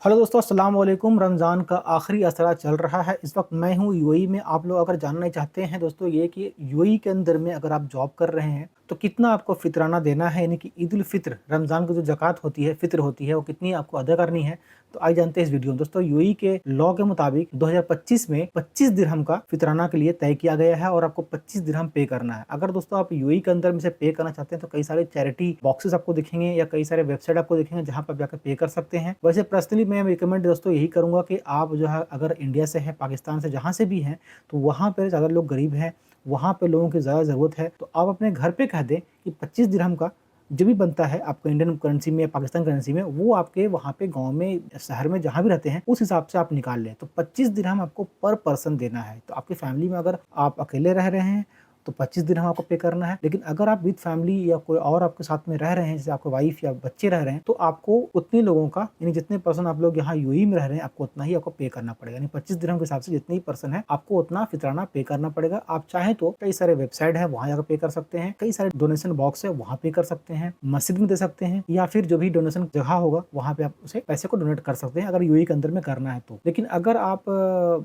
Hello दोस्तों, अस्सलाम वालेकुम। रमज़ान का आखिरी असरा चल रहा है। इस वक्त मैं हूँ यूएई में। आप लोग अगर जानना चाहते हैं दोस्तों ये कि यूएई के अंदर में अगर आप जॉब कर रहे हैं तो कितना आपको फितराना देना है, यानी कि ईद उल फित्र, रमज़ान की जो ज़कात होती है, फित्र होती है, वो कितनी आपको अदा करनी है। तो आइए जानते हैं इस वीडियो में। दोस्तों यूएई के लॉ के मुताबिक 2025 में 25 दिरहम का फितराना के लिए तय किया गया है और आपको 25 दिरहम पे करना है। अगर दोस्तों आप यूएई के अंदर में से पे करना चाहते हैं तो कई सारे चैरिटी बॉक्सेस आपको दिखेंगे या कई सारे वेबसाइट आपको दिखेंगे जहां पर जाकर पे कर सकते हैं। वैसे पर्सनली मैं रिकमेंड दोस्तों यही करूंगा कि आप जो है अगर इंडिया से हैं, पाकिस्तान से, जहां से भी हैं, तो वहां पर ज़्यादा लोग गरीब हैं, वहाँ पे लोगों की ज़्यादा ज़रूरत है, तो आप अपने घर पे कह दें कि 25 दिरहम का जो भी बनता है आपको इंडियन करेंसी में या पाकिस्तान करेंसी में, वो आपके वहाँ पे गाँव में, शहर में, जहाँ भी रहते हैं, उस हिसाब से आप निकाल लें। तो 25 दिरहम आपको पर पर्सन देना है। तो आपकी फैमिली में अगर आप अकेले रह रहे हैं तो 25 दिरहम आपको पे करना है। लेकिन अगर आप विद फैमिली या कोई और आपके साथ में रह रहे हैं, जैसे आपके वाइफ या बच्चे रह रहे हैं, तो आपको उतने लोगों का, यानी जितने पर्सन आप लोग यहाँ यूएई में रह रहे हैं, आपको उतना ही आपको पे करना पड़ेगा। यानी 25 दिरहम के हिसाब से जितने ही पर्सन है आपको उतना फितराना पे करना पड़ेगा। आप चाहें तो कई सारे वेबसाइट है, वहाँ जाकर पे कर सकते हैं, कई सारे डोनेशन बॉक्स है, वहाँ पे कर सकते हैं, मस्जिद में दे सकते हैं, या फिर जो भी डोनेशन जगह होगा वहाँ पे आप उसे पैसे को डोनेट कर सकते हैं, अगर यूएई के अंदर में करना है तो। लेकिन अगर आप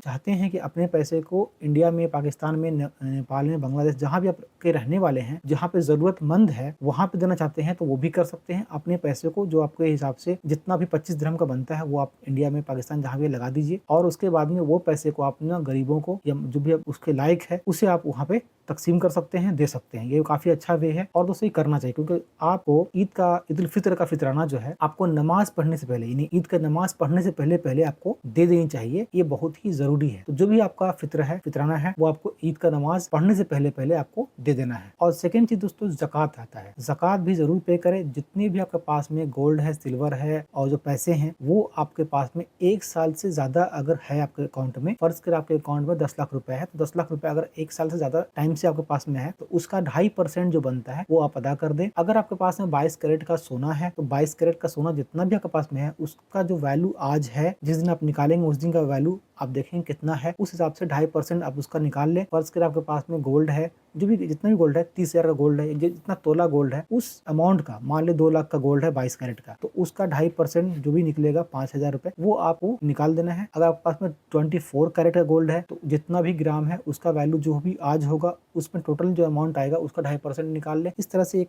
चाहते हैं कि अपने पैसे को इंडिया में, पाकिस्तान में, नेपाल में, बांग्लादेश, जहाँ भी आपके रहने वाले हैं, जहाँ पे जरूरतमंद है, वहाँ पे देना चाहते हैं तो वो भी कर सकते हैं। अपने पैसे को जो आपके हिसाब से जितना भी 25 दिरहम का बनता है वो आप इंडिया में, पाकिस्तान, जहाँ भी लगा दीजिए, और उसके बाद में वो पैसे को आप ना गरीबों को या जो भी उसके लायक है उसे आप वहाँ पे तकसीम कर सकते हैं, दे सकते हैं। ये काफी अच्छा वे है और दोस्तों ये करना चाहिए, क्योंकि आपको ईद उल फित्र का फितराना जो है आपको नमाज पढ़ने से पहले, यानी ईद का नमाज पढ़ने से पहले पहले आपको दे देनी चाहिए। ये बहुत ही जरूरी है। तो जो भी आपका फित्र है, फितराना है, वो आपको ईद का नमाज पढ़ने से पहले पहले आपको दे देना है। और सेकंड चीज दोस्तों, ज़कात आता है। ज़कात भी जरूर पे करें। जितने भी आपके पास में गोल्ड है, सिल्वर है और जो पैसे हैं, वो आपके पास में 1 साल से ज्यादा अगर है आपके अकाउंट में, फर्ज कर आपके अकाउंट में 10 लाख रुपए है, तो 10 लाख रुपए अगर 1 साल से ज्यादा टाइम से आपके पास में है तो उसका 2.5% जो बनता है वो आप अदा कर दें। अगर आपके पास में 22 कैरेट का सोना है तो 22 कैरेट का सोना जितना भी आपके पास में है, उसका जो वैल्यू आज है, जिस दिन आप निकालेंगे उस दिन का वैल्यू आप देखेंगे कितना है, उस हिसाब से 2.5% आप उसका निकाल लें। फर्ज कर आपके पास में गोल्ड है, जो भी जितना भी गोल्ड है, 30,000 का गोल्ड है, जितना तोला गोल्ड है, उस अमाउंट का, मान ले 2 लाख का गोल्ड है 22 कैरेट का, तो उसका 2.5% जो भी निकलेगा 5,000 रुपए, वो आपको निकाल देना है। अगर आपके पास में 24 कैरेट का गोल्ड है तो जितना भी ग्राम है उसका वैल्यू जो भी आज होगा उसमें टोटल जो अमाउंट आएगा उसका 2.5% निकाल ले। इस तरह से एक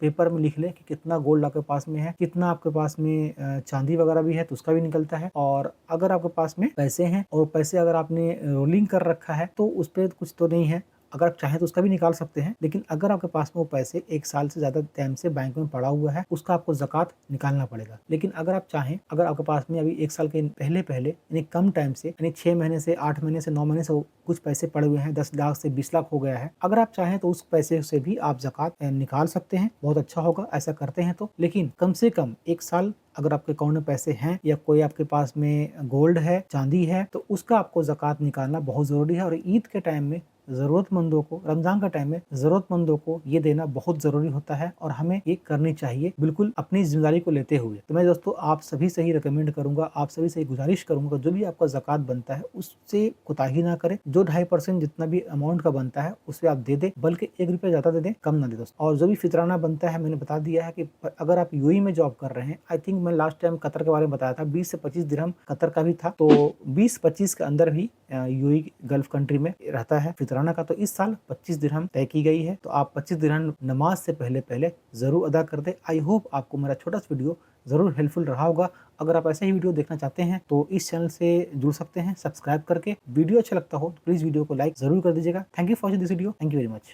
पेपर में लिख ले कि कितना गोल्ड आपके पास में है, कितना आपके पास में चांदी वगैरह भी है तो उसका भी निकलता है। और अगर आपके पास में पैसे हैं और पैसे अगर आपने रोलिंग कर रखा है तो उस पर कुछ तो नहीं है, अगर आप चाहें तो उसका भी निकाल सकते हैं। लेकिन अगर आपके पास में वो पैसे 1 साल से ज्यादा टाइम से बैंक में पड़ा हुआ है, उसका आपको ज़कात निकालना पड़ेगा। लेकिन अगर आप चाहें, अगर आपके पास में अभी 1 साल के पहले पहले, यानी कम टाइम से, यानी 6 महीने से, 8 महीने से, 9 महीने से कुछ पैसे पड़े हुए हैं, 10 लाख से 20 लाख हो गया है, अगर आप चाहें तो उस पैसे से भी आप ज़कात निकाल सकते हैं। बहुत अच्छा होगा ऐसा करते हैं तो। लेकिन कम से कम 1 साल अगर आपके अकाउंट में पैसे हैं या कोई आपके पास में गोल्ड है, चांदी है, तो उसका आपको ज़कात निकालना बहुत जरूरी है। और ईद के टाइम में जरूरतमंदों को, रमजान का टाइम में जरूरतमंदों को ये देना बहुत जरूरी होता है और हमें ये करनी चाहिए, बिल्कुल अपनी जिम्मेदारी को लेते हुए। तो मैं दोस्तों आप सभी से ही रिकमेंड करूंगा, आप सभी से गुजारिश करूंगा, जो भी आपका ज़कात बनता है उससे कोताही ना करें। जो 2.5% जितना भी अमाउंट का बनता है उसे आप दे दें, बल्कि 1 रुपया ज्यादा दे दें, कम ना दे दोस्तों। और जो भी फितराना बनता है, मैंने बता दिया है कि अगर आप यूएई में जॉब कर रहे हैं, आई थिंक मैं लास्ट टाइम कतर के बारे में बताया था, 20 से 25 दिरहम कतर का भी था, तो 20-25 के अंदर भी यूएई गल्फ कंट्री में रहता है फितराना का। तो इस साल 25 दिरहम तय की गई है, तो आप 25 दिरहम नमाज से पहले पहले जरूर अदा कर दे। आई होप आपको मेरा छोटा सा वीडियो जरूर हेल्पफुल रहा होगा। अगर आप ऐसे ही वीडियो देखना चाहते हैं तो इस चैनल से जुड़ सकते हैं सब्सक्राइब करके। वीडियो अच्छा लगता हो तो प्लीज वीडियो को लाइक जरूर कर दीजिएगा। Thank you for watching this video. Thank you very much.